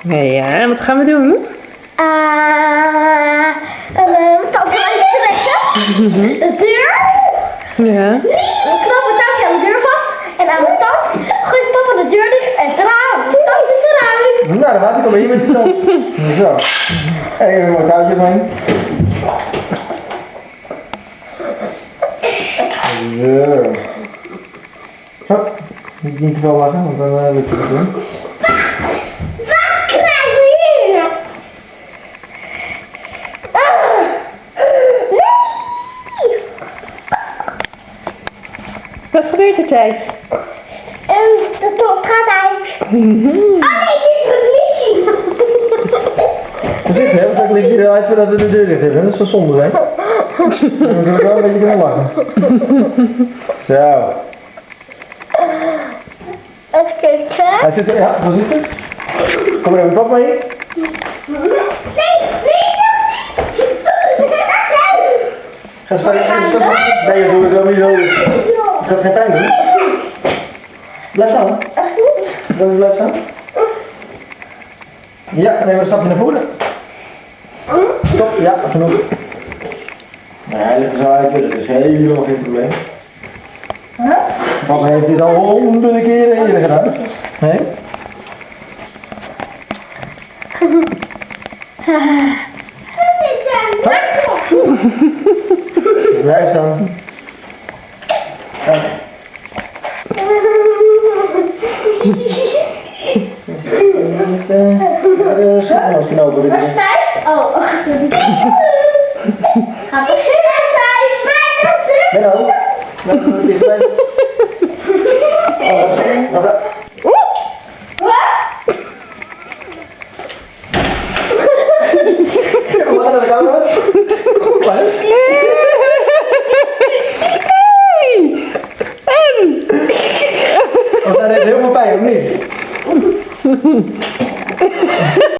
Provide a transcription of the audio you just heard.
Nee, ja, wat gaan we doen? Een touwtje trekken. De deur. Ja. Een knappe touwtje aan de deur vast. En aan de tand gooit papa de deur dicht en tadaa, de tand is eruit. Nou, dan gaat hij kom hier met de tand. Zo. Even een touwtje omheen. Zo. Zo. Niet te veel lachen, want dan lukt het niet. Wat krijgen we hier? Nee! Wat gebeurt er, Thijs? De top gaat uit. Oh nee, dit is een liedje. Voorzichtig, hè, want dan ligt hij eruit voordat we de deur dicht hebben. Dat is wel zonde, hè? Dan moeten we wel een beetje kunnen lachen. Zo. Even kijken. Hij zit er, ja, voorzichtig. Kom er even wat mee. Ga staan. Nee, dat doe ik wel niet zo. Het gaat geen pijn doen. Blijf staan. Blijf staan. Ja, neem maar een stapje naar voren. Stop, ja, genoeg. Nee, hij ligt er zo uit, dat is helemaal geen probleem. Papa heeft dit al honderden keren eerder gedaan. Nee? Blijf staan. Ja. Waar Stijf? Oh. Gaat toch zitten, Stijf? Menno, laten we het dichtbij. We gaan naar de camera. We gaan even heel veel pijn, of niet?